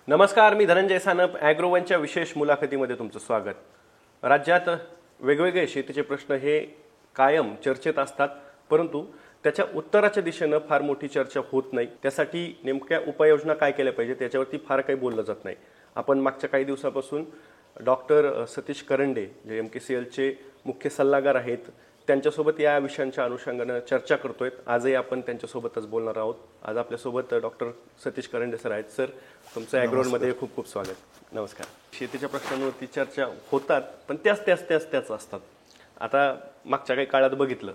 नमस्कार, मी धनंजय सानप. ॲग्रोवनच्या विशेष मुलाखतीमध्ये तुमचं स्वागत. राज्यात वेगवेगळे शेतीचे प्रश्न हे कायम चर्चेत असतात, परंतु त्याच्या उत्तराच्या दिशेनं फार मोठी चर्चा होत नाही. त्यासाठी नेमक्या उपाययोजना काय केल्या पाहिजेत याच्यावरती फार काही बोललं जात नाही. आपण मागच्या काही दिवसापासून डॉक्टर सतीश करंडे जे MKCLचे मुख्य सल्लागार आहेत त्यांच्यासोबत या विषयांच्या अनुषंगानं चर्चा करतोय. आजही आपण त्यांच्यासोबतच बोलणार आहोत. आज आपल्यासोबत डॉक्टर सतीश करंडे सर आहेत. सर, तुमचं ॲग्रोवनमध्ये खूप खूप स्वागत. नमस्कार. शेतीच्या प्रश्नांवरती चर्चा होतात, पण त्याच असतात. आता मागच्या काही काळात बघितलं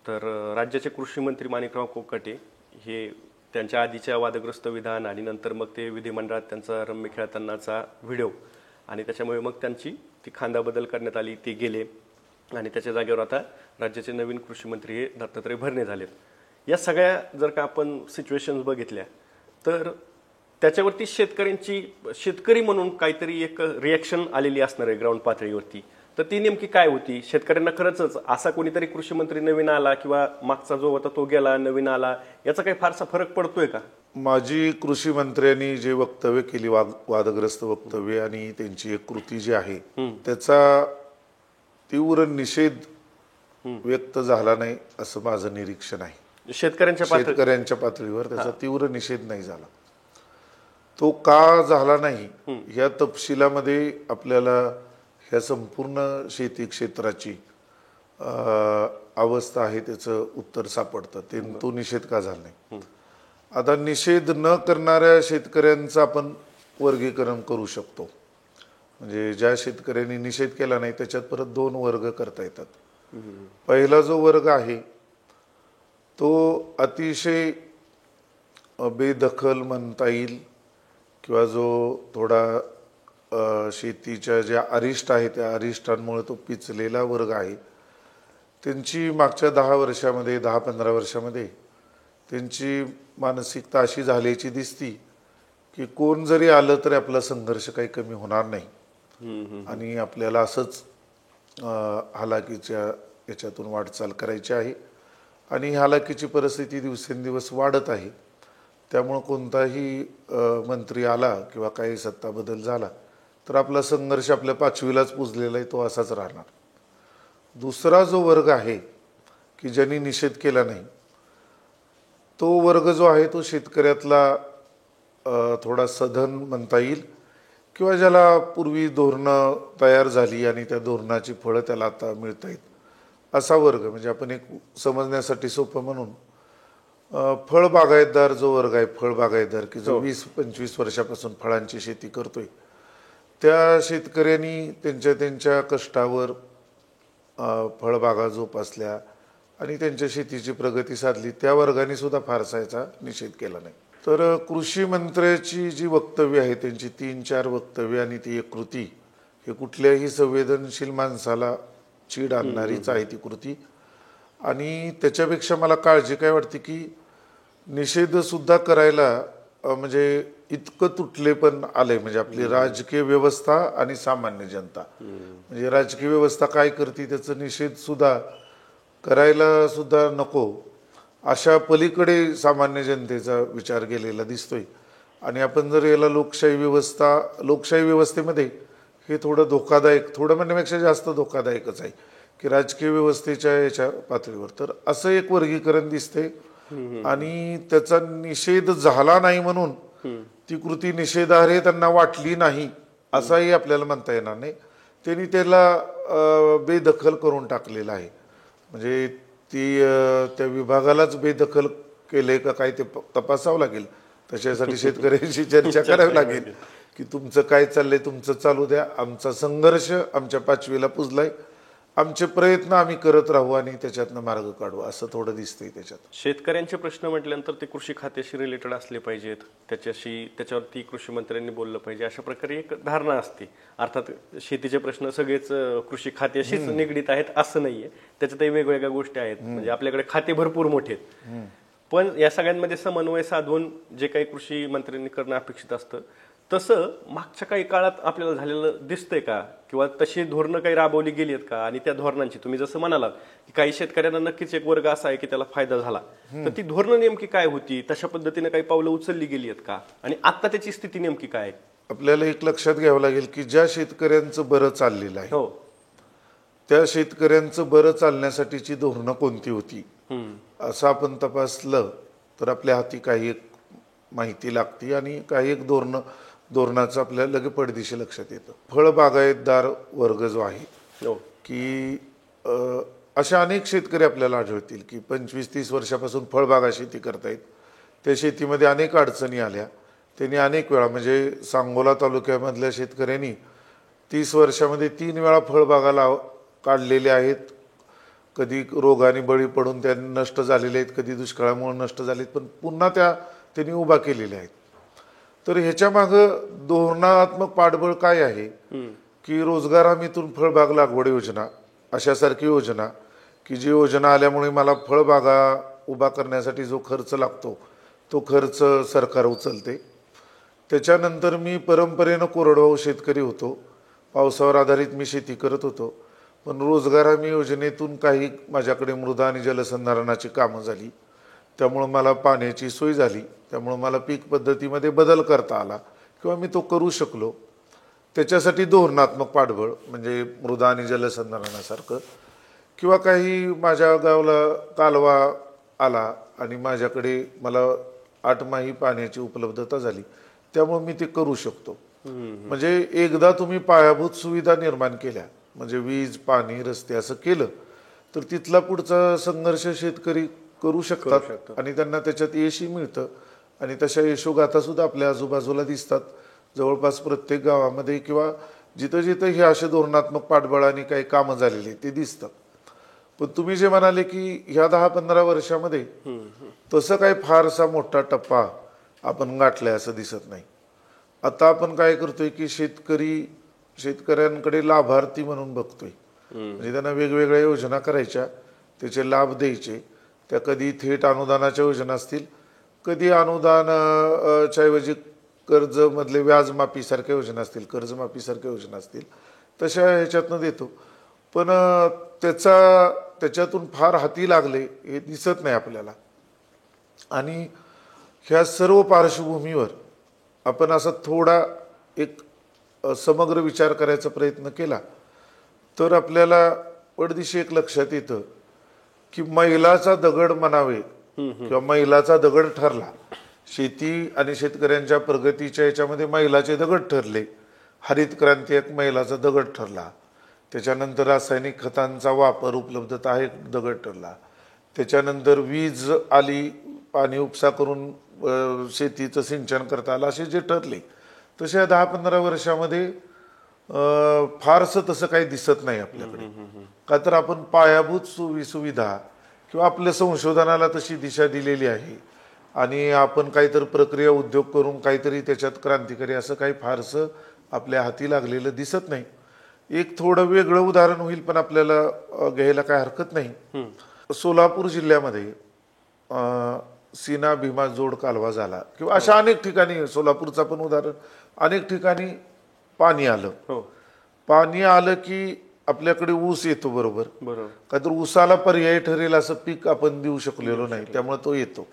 तर राज्याचे कृषी मंत्री माणिकराव कोकाटे हे त्यांच्या आधीच्या वादग्रस्त विधान आणि नंतर मग ते विधिमंडळात त्यांचा रम्य खेळतानाचा व्हिडिओ आणि त्याच्यामुळे मग त्यांची ती खांदाबदल करण्यात आली, ते गेले आणि त्याच्या जागेवर आता राज्याचे नवीन कृषी मंत्री हे दत्तात्रय भरणे झालेत. या सगळ्या जर का आपण सिच्युएशन्स बघितल्या तर त्याच्यावरती शेतकरी म्हणून काहीतरी एक रिॲक्शन आलेली असणार आहे ग्राउंड पातळीवरती. तर ती नेमकी काय होती? शेतकऱ्यांना खरंच असा कोणीतरी कृषी मंत्री नवीन आला किंवा मागचा जो होता तो गेला, नवीन आला, याचा काही फारसा फरक पडतोय का? माजी कृषी मंत्र्यांनी जे वक्तव्य केली, वादग्रस्त वक्तव्य आणि त्यांची एक कृती जी आहे त्याचा तीव्र निषेध व्यक्त झाला नाही असं माझं निरीक्षण आहे. शेतकऱ्यांच्या पातळीवर त्याचा तीव्र निषेध नाही झाला. तो का झाला नाही या तपशिलामध्ये आपल्याला ह्या संपूर्ण शेती क्षेत्राची अवस्था आहे त्याचं उत्तर सापडतं. तो निषेध का झाला नाही. आता निषेध न करणाऱ्या शेतकऱ्यांचं आपण वर्गीकरण करू शकतो. म्हणजे ज्या शेतकऱ्यांनी निषेध केला नाही त्याच्यात परत दोन वर्ग करता येतात. पहिला जो वर्ग आहे तो अतिशय बेदखल म्हणता येईल किंवा जो थोडा शेतीच्या ज्या अरिष्ट आहे त्या अरिष्टांमुळे तो पिचलेला वर्ग आहे. त्यांची मागच्या 10-15 वर्षामध्ये त्यांची मानसिकता अशी झाल्याची दिसती की कोण जरी आलं तरी आपला संघर्ष काही कमी होणार नाही आणि आपल्याला असंच हालाकीच्या याच्यातून वाटचाल करायची आहे आणि हालाकीची परिस्थिती दिवसेंदिवस वाढत आहे. त्यामुळं कोणताही मंत्री आला किंवा काही सत्ता बदल झाला तर आपला संघर्ष आपल्या 5वीलाच पुजलेला आहे, तो असाच राहणार. दुसरा जो वर्ग आहे की ज्यांनी निषेध केला नाही तो वर्ग जो आहे तो शेतकऱ्यातला थोडा सधन म्हणता येईल किंवा ज्याला पूर्वी धोरणं तयार झाली आणि त्या धोरणाची फळं त्याला आता मिळत आहेत असा वर्ग. म्हणजे आपण एक समजण्यासाठी सोपं म्हणून फळ बागायतदार जो वर्ग आहे, फळ बागायतदार की जो 20-25 वर्षापासून फळांची शेती करतोय, त्या शेतकऱ्यांनी त्यांच्या कष्टावर फळबागा जोपासल्या आणि त्यांच्या शेतीची प्रगती साधली, त्या वर्गाने सुद्धा फारसा याचा निषेध केला नाही. तर कृषी मंत्र्याची जी वक्तव्य आहे त्यांची 3-4 वक्तव्य आणि ती एक कृती हे कुठल्याही संवेदनशील माणसाला चीड आणणारीच आहे ती कृती. आणि त्याच्यापेक्षा मला काळजी काय वाटते की निषेध सुद्धा करायला म्हणजे इतकं तुटले पण आले. म्हणजे आपली राजकीय व्यवस्था आणि सामान्य जनता, म्हणजे राजकीय व्यवस्था काय करते त्याचा निषेध सुद्धा करायला सुद्धा नको अशा पलीकडे सामान्य जनतेचा विचार केलेला दिसतोय. आणि आपण जर याला लोकशाही व्यवस्थेमध्ये हे थोडं धोकादायक, थोडं म्हणण्यापेक्षा जास्त धोकादायकच आहे की राजकीय व्यवस्थेच्या याच्या पातळीवर तर असं एक वर्गीकरण दिसते. आणि त्याचा निषेध झाला नाही म्हणून ती कृती निषेधार्ह त्यांना वाटली नाही असाही आपल्याला म्हणता येणार नाही. त्यांनी त्याला बेदखल करून टाकलेला आहे. म्हणजे त्या विभागालाच बेदखल केले का काय ते तपासावं लागेल. त्याच्यासाठी शेतकऱ्यांशी चर्चा करावी लागेल की तुमचं काय चाललंय, तुमचं चालू द्या, आमचा संघर्ष आमच्या 5वीला पुजलाय, आमचे प्रयत्न आम्ही करत राहू आणि त्याच्यातनं मार्ग काढू असं थोडं दिसतंय त्याच्यात. शेतकऱ्यांचे प्रश्न म्हटल्यानंतर ते कृषी खात्याशी रिलेटेड असले पाहिजेत, त्याच्यावरती कृषी मंत्र्यांनी बोललं पाहिजे अशा प्रकारे एक धारणा असते. अर्थात शेतीचे प्रश्न सगळेच कृषी खात्याशीच निगडीत आहेत असं नाहीये, त्याच्यातही वेगवेगळ्या गोष्टी आहेत. म्हणजे आपल्याकडे खाते भरपूर मोठे आहेत, पण या सगळ्यांमध्ये समन्वय साधून जे काही कृषी मंत्र्यांनी करणं अपेक्षित असतं तसं मागच्या काही काळात आपल्याला झालेलं दिसतंय का, किंवा तशी धोरणं काही राबवली गेली आहेत का? आणि त्या धोरणांची तुम्ही जसं म्हणालात की काही शेतकऱ्यांना नक्कीच एक वर्ग असा आहे की त्याला फायदा झाला, तर ती धोरणं नेमकी काय होती? तशा पद्धतीने काही पावलं उचलली गेली आहेत का? आणि आता त्याची स्थिती नेमकी काय आहे? आपल्याला एक लक्षात घ्यावं लागेल की ज्या शेतकऱ्यांचं बरं चाललेलं आहे हो. त्या शेतकऱ्यांचं बरं चालण्यासाठीची धोरणं कोणती होती असं आपण तपासलं तर आपल्या हाती काही एक माहिती लागते आणि काही एक धोरणाचं आपल्याला लगे पडदिशी लक्षात येतं. फळबागायतदार वर्ग जो आहे हो. की अशा अनेक शेतकरी आपल्याला आढळतील की 25-30 वर्षापासून फळबागा शेती करतायत. त्या शेतीमध्ये अनेक अडचणी आल्या. त्यांनी अनेक वेळा म्हणजे सांगोला तालुक्यामधल्या शेतकऱ्यांनी 30 वर्षामध्ये 3 वेळा फळबागा काढलेल्या आहेत. कधी रोगाने बळी पडून त्या नष्ट झालेले आहेत, कधी दुष्काळामुळे नष्ट झालेत, पण पुन्हा त्यांनी उभा केलेल्या आहेत. तर ह्याच्या मागं धोरणात्मक पाठबळ काय आहे की रोजगार हमीतून फळबाग लागवड योजना अशासारखी योजना की जी योजना आल्यामुळे मला फळबागा उभा करण्यासाठी जो खर्च लागतो तो खर्च सरकार उचलते. त्याच्यानंतर मी परंपरेनं कोरडवाहू शेतकरी होतो, पावसावर आधारित मी शेती करत होतो, पण रोजगार हमी योजनेतून काही माझ्याकडे मृदा आणि जलसंधारणाची कामं झाली, त्यामुळं मला पाण्याची सोय झाली, त्यामुळं मला पीक पद्धतीमध्ये बदल करता आला किंवा मी तो करू शकलो. त्याच्यासाठी धोरणात्मक पाठबळ म्हणजे मृदा आणि जलसंधारणासारखं, किंवा काही माझ्या गावाला कालवा आला आणि मला 8 माही पाण्याची उपलब्धता झाली, त्यामुळे मी ते करू शकतो. म्हणजे एकदा तुम्ही पायाभूत सुविधा निर्माण केल्या म्हणजे वीज, पाणी, रस्ते असं केलं तर तिथला पुढचा संघर्ष शेतकरी करू शकतात आणि त्यांना त्याच्यात यशही मिळतं. आणि तशा यशोगाथा सुद्धा आपल्या आजूबाजूला दिसतात जवळपास प्रत्येक गावामध्ये, किंवा जिथं जिथं हे असे धोरणात्मक पाठबळाने काही कामं झालेली ते दिसतं. पण तुम्ही जे म्हणाले की ह्या 10-15 वर्षामध्ये तसं काही फारसा मोठा टप्पा आपण गाठलाय असं दिसत नाही. आता आपण काय करतोय की शेतकऱ्यांकडे लाभार्थी म्हणून बघतोय. म्हणजे त्यांना वेगवेगळ्या योजना करायच्या, त्याचे लाभ द्यायचे. त्या कधी थेट अनुदानाच्या योजना असतील, कधी अनुदानाच्या ऐवजी कर्जमधले व्याजमाफीसारख्या योजना असतील, कर्जमाफीसारख्या योजना असतील, तशा ह्याच्यातनं देतो. पण त्याच्यातून फार हाती लागले हे दिसत नाही आपल्याला. आणि ह्या सर्व पार्श्वभूमीवर आपण असा थोडा एक समग्र विचार करायचा प्रयत्न केला तर आपल्याला पडदिशी एक लक्षात येतं की मैलाचा दगड म्हणावे किंवा मैलाचा दगड ठरला. शेती आणि शेतकऱ्यांच्या प्रगतीच्या याच्यामध्ये मैलाचे दगड ठरले. हरित क्रांती एक मैलाचा दगड ठरला. त्याच्यानंतर रासायनिक खतांचा वापर, उपलब्धता हा एक दगड ठरला. त्याच्यानंतर वीज आली, पाणी उपसा करून शेतीचं सिंचन करता आलं, असे जे ठरले. तशा 10-15 वर्षामध्ये फारसं तसं काही दिसत नाही आपल्याकडे. का तर आपण पायाभूत सुविधा किंवा आपल्या संशोधनाला तशी दिशा दिलेली आहे आणि आपण काहीतरी प्रक्रिया उद्योग करून काहीतरी त्याच्यात क्रांतिकारी असं काही फारसं आपल्या हाती लागलेलं दिसत नाही. एक थोडं वेगळं उदाहरण होईल पण आपल्याला घ्यायला काय हरकत नाही. सोलापूर जिल्ह्यामध्ये सीना भीमा जोड कालवा झाला किंवा अशा अनेक ठिकाणी, सोलापूरचा पण उदाहरण, अनेक ठिकाणी पाणी आलं. पाणी आलं की आपल्याकडे ऊस येतो. बरोबर. का तर ऊसाला पर्याय ठरेल असं पीक आपण देऊ शकलेलो नाही, त्यामुळे तो येतो.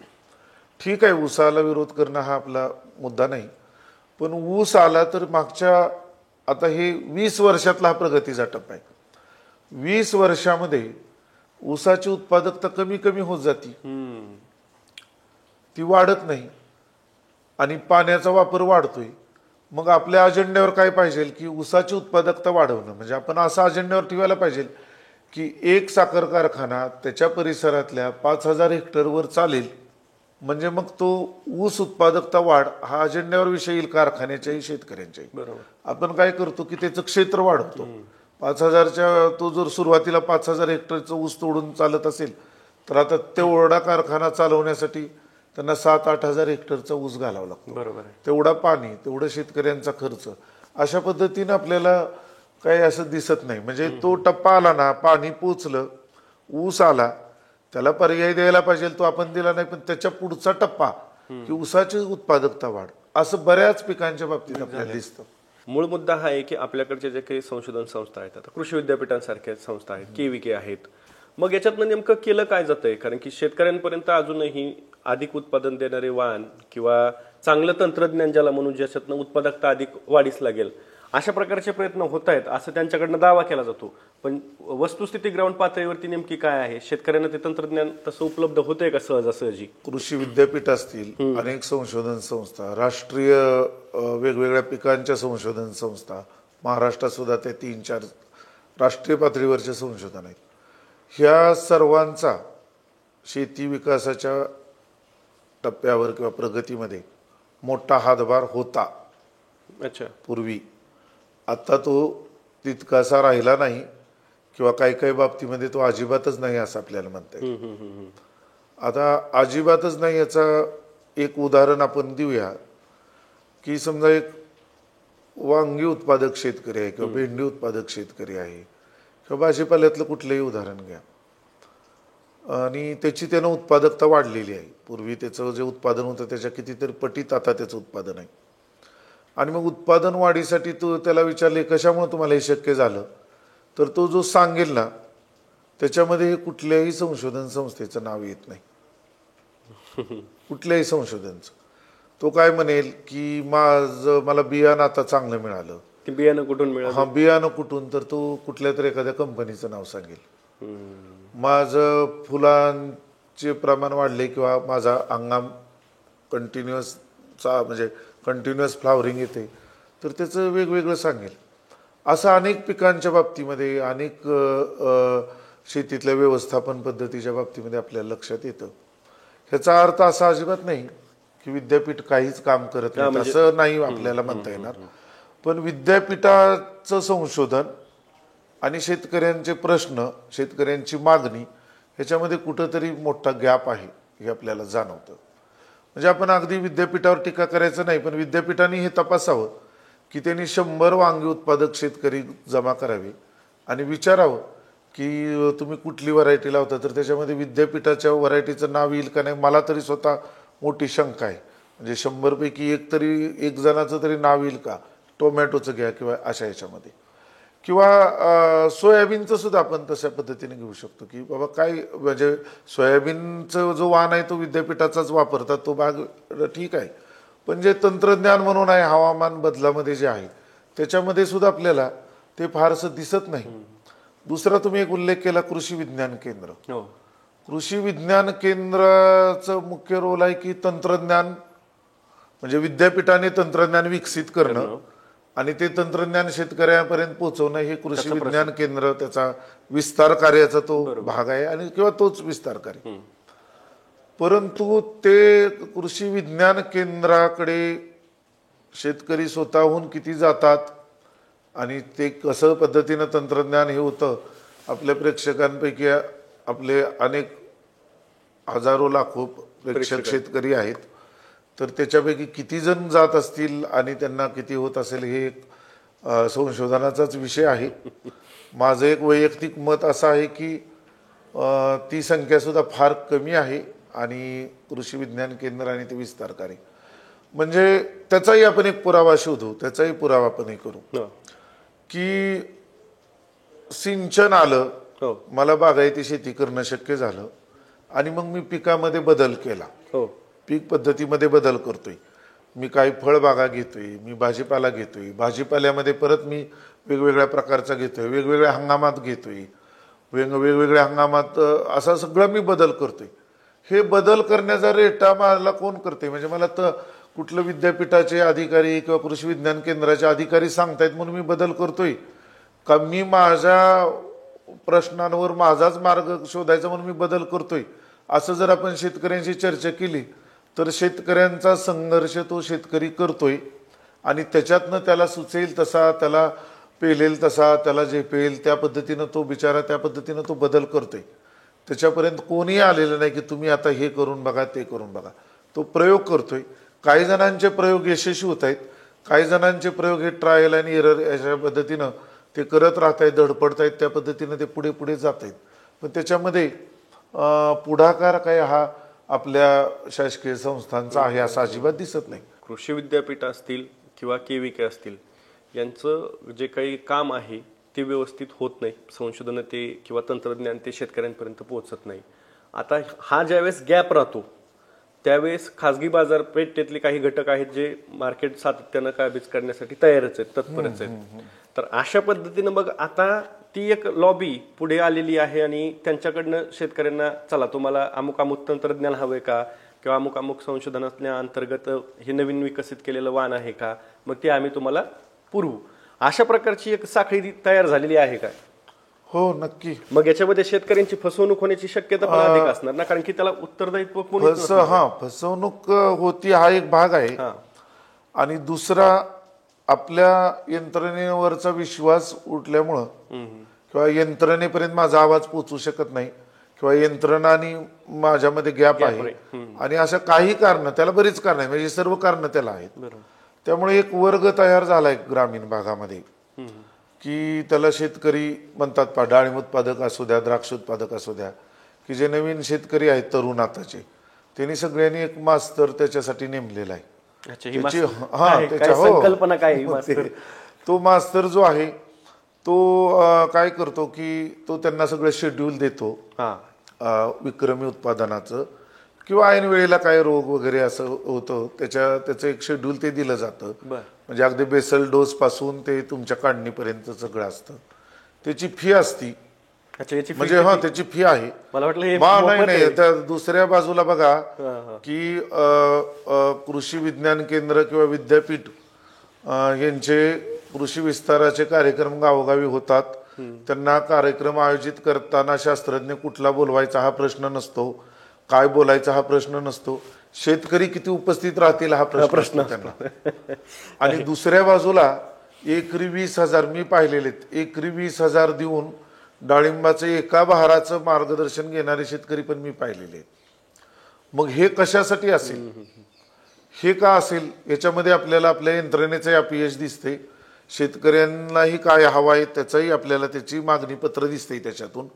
ठीक आहे, ऊसाला विरोध करणं हा आपला मुद्दा नाही, पण ऊस आला तर मागच्या आता हे 20 वर्षातला हा प्रगतीचा टप्पा आहे. 20 वर्षामध्ये ऊसाची उत्पादकता कमी कमी होत जाती, ती वाढत नाही आणि पाण्याचा वापर वाढतोय. मग आपल्या अजेंड्यावर काय पाहिजे की ऊसाची उत्पादकता वाढवणं. म्हणजे आपण असा अजेंड्यावर ठेवायला पाहिजे की एक साखर कारखाना त्याच्या परिसरातल्या 5,000 हेक्टरवर चालेल, म्हणजे मग तो ऊस उत्पादकता वाढ हा अजेंड्यावर विषय येईल कारखान्याच्याही शेतकऱ्यांच्याही. बरोबर. आपण काय करतो की त्याचं क्षेत्र वाढवतो. 5,000च्या तो जर सुरुवातीला 5,000 हेक्टरचं ऊस तोडून चालत असेल तर आता तेवढा कारखाना चालवण्यासाठी त्यांना 7-8 हजार हेक्टरचा ऊस घालावा लागतो. बरोबर. तेवढा पाणी, तेवढं शेतकऱ्यांचा खर्च, अशा पद्धतीनं आपल्याला काही असं दिसत नाही. म्हणजे तो टप्पा आला ना, पाणी पोचलं, ऊस आला, त्याला पर्याय द्यायला पाहिजे तो आपण दिला नाही. पण त्याच्या पुढचा टप्पा की ऊसाची उत्पादकता वाढ, असं बऱ्याच पिकांच्या बाबतीत आपल्याला दिसतं. मूळ मुद्दा हा आहे की आपल्याकडचे जे काही संशोधन संस्था आहेत, आता कृषी विद्यापीठांसारख्या संस्था आहेत, KVK आहेत, मग याच्यातनं नेमकं केलं काय जातंय? कारण की शेतकऱ्यांपर्यंत अजूनही अधिक उत्पादन देणारे वाहन किंवा चांगलं तंत्रज्ञान ज्याला म्हणून ज्याच्यातनं उत्पादकता अधिक वाढीस लागेल अशा प्रकारचे प्रयत्न होत आहेत असं त्यांच्याकडनं दावा केला जातो. पण वस्तुस्थिती ग्राउंड पातळीवरती नेमकी काय आहे? शेतकऱ्यांना ते तंत्रज्ञान तसं उपलब्ध होतंय का सहजासहजी? कृषी विद्यापीठ असतील, अनेक संशोधन संस्था, राष्ट्रीय वेगवेगळ्या पिकांच्या संशोधन संस्था, महाराष्ट्रात सुद्धा ते 3-4 राष्ट्रीय पातळीवरचे संशोधन आहेत. ह्या सर्वांचा शेती विकासाच्या टप्प्यावर किंवा प्रगतीमध्ये मोठा हातभार होता अच्छा. पूर्वी. आता तो तितकासा राहिला नाही किंवा काही काही बाबतीमध्ये तो अजिबातच नाही असं आपल्याला म्हणता येईल. आता अजिबातच नाही याचा एक उदाहरण आपण देऊया की समजा एक वांगी उत्पादक शेतकरी आहे किंवा भेंडी उत्पादक शेतकरी आहे किंवा भाजीपाल्यातलं कुठलंही उदाहरण घ्या आणि त्याची त्यानं उत्पादकता वाढलेली आहे. पूर्वी त्याचं जे उत्पादन होतं त्याच्या कितीतरी पटीत आता त्याचं उत्पादन आहे. आणि मग उत्पादन वाढीसाठी तो त्याला विचारले कशामुळे तुम्हाला हे शक्य झालं, तर तो जो सांगेल ना त्याच्यामध्ये कुठल्याही संशोधन संस्थेचं नाव येत नाही. कुठल्याही संशोधनचं. तो काय म्हणेल की मला बियाणं आता चांगलं मिळालं. ते बियाणं कुठून मिळालं? हा, बियाणं कुठून, तर तो कुठल्या तरी एखाद्या कंपनीचं नाव सांगेल. माझं फुलांचे प्रमाण वाढले किंवा माझा हंगाम म्हणजे कंटिन्युअस फ्लावरिंग येते, तर त्याचं वेगवेगळं सांगेल. असं अनेक पिकांच्या बाबतीमध्ये, अनेक शेतीतल्या व्यवस्थापन पद्धतीच्या बाबतीमध्ये आपल्याला लक्षात येतं. ह्याचा अर्थ असा अजिबात नाही की विद्यापीठ काहीच काम करत नाही, असं नाही आपल्याला म्हणता येणार. पण विद्यापीठाचं संशोधन आणि शेतकऱ्यांचे प्रश्न, शेतकऱ्यांची मागणी ह्याच्यामध्ये कुठंतरी मोठा गॅप आहे हे आपल्याला जाणवतं. म्हणजे आपण अगदी विद्यापीठावर टीका करायचं नाही, पण विद्यापीठाने हे तपासावं की त्यांनी 100 वांगी उत्पादक शेतकरी जमा करावे आणि विचारावं की तुम्ही कुठली व्हरायटी लावता, तर त्याच्यामध्ये विद्यापीठाच्या व्हरायटीचं नाव येईल का नाही. मला तरी स्वतः मोठी शंका आहे. म्हणजे 100 पैकी एक जणाचं तरी नाव येईल का, टोमॅटोचं घ्या किंवा अशा ह्याच्यामध्ये. किंवा सोयाबीनचं सुद्धा आपण तशा पद्धतीने घेऊ शकतो की बाबा काय, म्हणजे सोयाबीनचं जो वाण आहे तो विद्यापीठाचाच वापरतात, तो भाग ठीक आहे. पण जे तंत्रज्ञान म्हणून आहे हवामान बदलामध्ये जे आहे त्याच्यामध्ये सुद्धा आपल्याला ते फारसं दिसत नाही. दुसरा तुम्ही एक उल्लेख केला कृषी विज्ञान केंद्र. कृषी विज्ञान केंद्राचं मुख्य रोल आहे की तंत्रज्ञान, म्हणजे विद्यापीठाने तंत्रज्ञान विकसित करणं आणि ते तंत्रज्ञान शेतकऱ्यांपर्यंत पोहोचवणं, हे कृषी विज्ञान केंद्र त्याचा विस्तार कार्याचा तो भाग आहे आणि किंवा तोच विस्तार कार्य. परंतु ते कृषी विज्ञान केंद्राकडे शेतकरी स्वतःहून किती जातात आणि ते कसं पद्धतीनं तंत्रज्ञान हे होतं, आपल्या प्रेक्षकांपैकी आपले अनेक हजारो लाखो प्रेक्षक शेतकरी आहेत, तर त्याच्यापैकी किती जण जात असतील आणि त्यांना किती होत असेल हे एक संशोधनाचाच विषय आहे. माझं एक वैयक्तिक मत असं आहे की ती संख्या सुद्धा फार कमी आहे आणि कृषी विज्ञान केंद्र आणि ते विस्तार कार्य, म्हणजे त्याचाही आपण एक पुरावा शोधू, त्याचाही पुरावा आपण हे करू की सिंचन आलं, मला बागायती शेती करणं शक्य झालं आणि मग मी पिकामध्ये बदल केला, पीक पद्धतीमध्ये बदल करतोय, मी काही फळबागा घेतोय, मी भाजीपाला घेतोय, भाजीपाल्यामध्ये परत मी वेगवेगळ्या प्रकारचा घेतोय, वेगवेगळ्या हंगामात घेतोय, वेगवेगळ्या हंगामात असा सगळं मी बदल करतोय. हे बदल करण्याचा रेटा मला कोण करते, म्हणजे मला तर कुठलं विद्यापीठाचे अधिकारी किंवा कृषी विज्ञान केंद्राचे अधिकारी सांगतायत म्हणून मी बदल करतोय का, मी माझ्या प्रश्नांवर माझाच मार्ग शोधायचा म्हणून मी बदल करतोय. असं जर आपण शेतकऱ्यांशी चर्चा केली तर शेतकऱ्यांचा संघर्ष तो शेतकरी करतोय आणि त्याच्यातनं त्याला सुचेल तसा, त्याला पेलेल तसा, त्याला झेपेल त्या पद्धतीनं तो बिचारा त्या पद्धतीनं तो बदल करतोय. त्याच्यापर्यंत कोणीही आलेलं नाही की तुम्ही आता हे करून बघा ते करून बघा, तो प्रयोग करतोय. काही जणांचे प्रयोग यशस्वी होत आहेत, काही जणांचे प्रयोग हे ट्रायल आणि एरर अशा पद्धतीनं ते करत राहत आहेत, धडपडत आहेत, त्या पद्धतीनं ते पुढे पुढे जात आहेत. पण त्याच्यामध्ये पुढाकार काय हा आपल्या शासकीय संस्थांचा आहे असं अजिबात दिसत नाही. कृषी विद्यापीठ असतील किंवा KVK असतील यांचं जे काही काम आहे ते व्यवस्थित होत नाही, संशोधन ते किंवा तंत्रज्ञान ते शेतकऱ्यांपर्यंत पोहोचत नाही. आता हा ज्यावेळेस गॅप राहतो त्यावेळेस खाजगी बाजारपेठेतले काही घटक आहेत जे मार्केट सातत्यानं काबीज करण्यासाठी तयारच आहेत, तत्परच आहेत. तर अशा पद्धतीनं मग आता ती एक लॉबी पुढे आलेली आहे आणि त्यांच्याकडनं शेतकऱ्यांना चला तुम्हाला अमुक अमुक तंत्रज्ञान हवंय का किंवा अमुक अमुक संशोधनाच्या अंतर्गत हे नवीन विकसित केलेलं वाण आहे का, मग ते आम्ही तुम्हाला पुरवू. अशा प्रकारची एक साखळी तयार झालेली आहे का? हो, नक्की. मग याच्यामध्ये शेतकऱ्यांची फसवणूक होण्याची शक्यता पण अधिक असणार ना, कारण की त्याला उत्तरदायित्व फसवणूक होती हा एक भाग आहे. आणि दुसरा आपल्या यंत्रणेवरचा विश्वास उठल्यामुळं किंवा यंत्रणेपर्यंत माझा आवाज पोहोचू शकत नाही किंवा यंत्रणा आणि माझ्यामध्ये गॅप आहे आणि अशा काही कारण, त्याला बरीच कारण आहे, म्हणजे सर्व कारण त्याला आहेत. त्यामुळे एक वर्ग तयार झालाय ग्रामीण भागामध्ये की त्याला शेतकरी म्हणतात पा, डाळिंब उत्पादक असू द्या, द्राक्ष उत्पादक असू द्या, की जे नवीन शेतकरी आहेत तरुण आताचे, त्यांनी सगळ्यांनी एक मास्तर त्याच्यासाठी नेमलेला आहे. संकल्पना काय? तो मास्तर जो आहे तो काय करतो की तो त्यांना सगळं शेड्यूल देतो विक्रमी उत्पादनाचं किंवा ऐन वेळेला काय रोग वगैरे असं होतं त्याचं एक शेड्यूल ते दिलं जातं. म्हणजे अगदी बेसल डोस पासून ते तुमच्या काढणीपर्यंत सगळं असतं. त्याची फी असती, म्हणजे त्याची फी आहे. मला वाटलं नाही. त्या दुसऱ्या बाजूला बघा की कृषी विज्ञान केंद्र किंवा विद्यापीठ यांचे कृषी विस्ताराचे कार्यक्रम गावोगावी होतात. त्यांना कार्यक्रम आयोजित करताना शास्त्रज्ञ कुठला बोलवायचा हा प्रश्न नसतो, काय बोलायचा हा प्रश्न नसतो, शेतकरी किती उपस्थित राहतील हा प्रश्न त्यांना. आणि दुसऱ्या बाजूला एकरी 20,000 मी पाहिलेले, एकरी 20,000 देऊन डाळिंबाचं एका बहाराचं मार्गदर्शन घेणारे शेतकरी पण मी पाहिलेले. मग हे कशासाठी असेल, हे का असेल, याच्यामध्ये आपल्याला आपल्या यंत्रणेचं अपयश दिसते. शेतकऱ्यांनाही काय हवं आहे त्याचाही आपल्याला त्याची मागणी पत्र दिसते त्याच्यातून.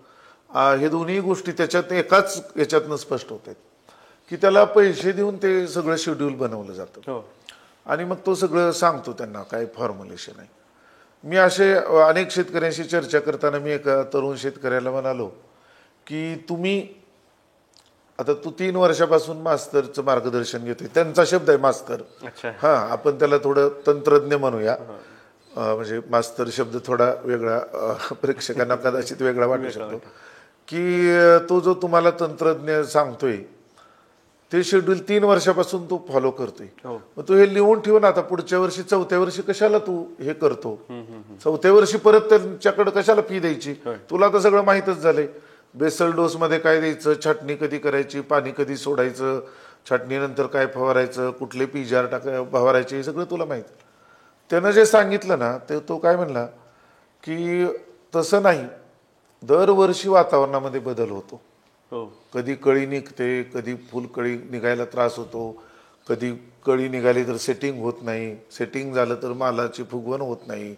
हे दोन्ही गोष्टी त्याच्यात एकाच याच्यातनं स्पष्ट होत आहेत की त्याला पैसे देऊन ते सगळं शेड्यूल बनवलं जातं आणि मग तो सगळं सांगतो त्यांना काय फॉर्म्युलेशन आहे. मी असे अनेक शेतकऱ्यांशी चर्चा करताना मी एका तरुण शेतकऱ्याला म्हणालो की तुम्ही आता तू 3 वर्षापासून मास्तरचं मार्गदर्शन घेतोय, त्यांचा शब्द आहे मास्तर, आपण त्याला थोडं तंत्रज्ञ म्हणूया, म्हणजे मास्तर शब्द थोडा वेगळा प्रेक्षकांना कदाचित वेगळा वाटू शकतो, की तो जो तुम्हाला तंत्रज्ञ सांगतोय ते शेड्यूल 3 वर्षापासून तू फॉलो करतोय. मग तू हे लिहून ठेव ना, आता पुढच्या वर्षी 4थ्या वर्षी कशाला तू हे करतो, 4थ्या वर्षी परत त्यांच्याकडे कशाला फी द्यायची, तुला तर सगळं माहितच झालंय. बेसल डोस मध्ये काय द्यायचं, छाटणी कधी करायची, पाणी कधी सोडायचं, छाटणीनंतर काय फवारायचं, कुठले पिजार फवारायचे, हे सगळं तुला माहित. त्यानं जे सांगितलं ना ते तो काय म्हणला की तसं नाही, दरवर्षी वातावरणामध्ये बदल होतो. कधी कळी निघते, कधी फुलकळी निघायला त्रास होतो, कधी कळी निघाली तर सेटिंग होत नाही, सेटिंग झालं तर मालाची फुगवण होत नाही,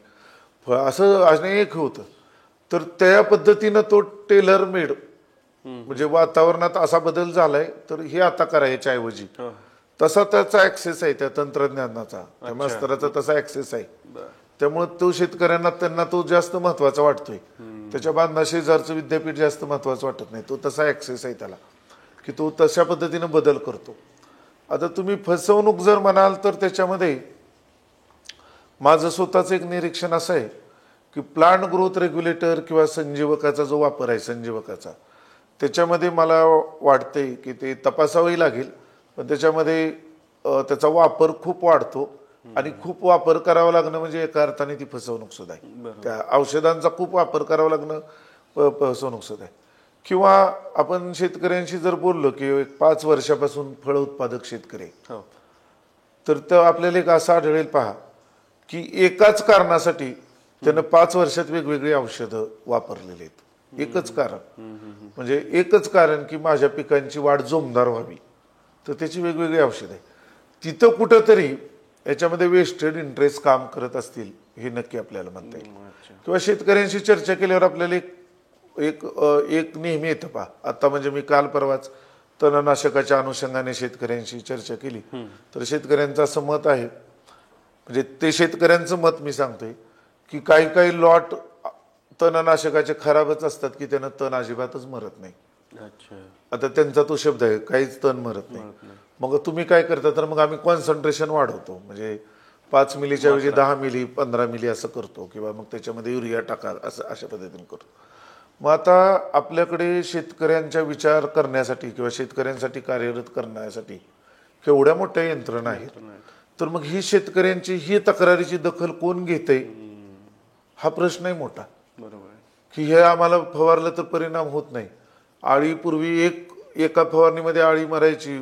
असं अनेक होतं. तर त्या पद्धतीनं तो टेलर मेड, म्हणजे वातावरणात असा बदल झालाय तर हे आता करायच्या ऐवजी तसा त्याचा ऍक्सेस आहे, त्या तंत्रज्ञानाचा, त्या मास्तराचा तसा ऍक्सेस आहे. त्यामुळे तो शेतकऱ्यांना त्यांना तो जास्त महत्वाचा वाटतोय. त्याच्या बांधना शेजारचं विद्यापीठ जास्त महत्वाचं वाटत नाही, तो तसा ऍक्सेस आहे त्याला की तो तशा पद्धतीनं बदल करतो. आता तुम्ही फसवणूक जर म्हणाल तर त्याच्यामध्ये माझं स्वतःचं एक निरीक्षण असं आहे की प्लांट ग्रोथ रेग्युलेटर किंवा संजीवकाचा जो वापर आहे, संजीवकाचा, त्याच्यामध्ये मला वाटते की ते तपासावंही लागेल, पण त्याच्यामध्ये त्याचा वापर खूप वाढतो आणि खूप वापर करावा लागणं म्हणजे एका अर्थाने ती फसवणूक सुद्धा आहे. त्या औषधांचा खूप वापर करावा लागणं फसवणूक सुद्धा आहे. किंवा आपण शेतकऱ्यांशी जर बोललो की 5 वर्षापासून फळ उत्पादक शेतकरी, तर आपल्याला एक असं आढळेल पहा की एकाच कारणासाठी त्यानं 5 वर्षात वेगवेगळी औषधं वापरलेली आहेत. एकच कारण, म्हणजे एकच कारण की माझ्या पिकांची वाढ जोमदार व्हावी, तर त्याची वेगवेगळी औषध आहे. तिथं कुठंतरी याच्यामध्ये वेस्टेड इंटरेस्ट काम करत असतील हे नक्की आपल्याला म्हणता येईल. किंवा शेतकऱ्यांशी चर्चा केल्यावर आपल्याला एक नेहमी येतं पहा. आता म्हणजे मी काल परवाच तणनाशकाच्या अनुषंगाने शेतकऱ्यांशी चर्चा केली तर शेतकऱ्यांचं असं मत आहे, म्हणजे ते शेतकऱ्यांचं मत मी सांगतोय की काही काही लॉट तणनाशकाचे खराबच असतात की त्यानं तण अजिबातच मरत नाही. अच्छा. आता त्यांचा तो शब्द आहे, काहीच तण मरत नाही. मग तुम्ही काय करता, तर मग आम्ही कॉन्सन्ट्रेशन वाढवतो, म्हणजे 5 मिलीच्या ऐवजी 10 मिली 15 मिली असं करतो, किंवा मग त्याच्यामध्ये युरिया टाका, असं अशा पद्धतीने करतो. मग आता आपल्याकडे शेतकऱ्यांचा विचार करण्यासाठी किंवा शेतकऱ्यांसाठी कार्यरत करण्यासाठी केवढ्या मोठ्या यंत्रणा आहेत, तर मग ही शेतकऱ्यांची ही तक्रारीची दखल कोण घेते हा प्रश्नही मोठा. बरोबर. की हे आम्हाला फवारलं तर परिणाम होत नाही. आळीपूर्वी एका फवारणीमध्ये आळी मरायची,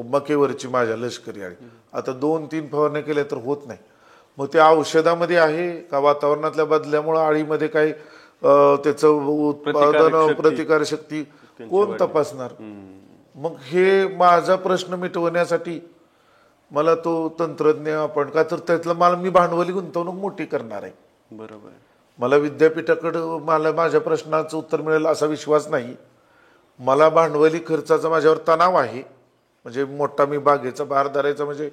मकेवरची माझ्या लष्करी आळी, आता 2-3 फवारण्या केल्या तर होत नाही. मग त्या औषधामध्ये आहे का वातावरणातल्या बदल्यामुळे आळीमध्ये काही त्याचं उत्पादन प्रतिकारशक्ती कोण तपासणार? मग हे माझा प्रश्न मिटवण्यासाठी मला तो तंत्रज्ञ आपण का, तर त्यातलं मला मी भांडवली गुंतवणूक मोठी करणार आहे. बरोबर. मला विद्यापीठाकडं मला माझ्या प्रश्नाचं उत्तर मिळेल असा विश्वास नाही. मला भांडवली खर्चाचा माझ्यावर तणाव आहे, म्हणजे मोठा मी बागेचा बहार धरायचा म्हणजे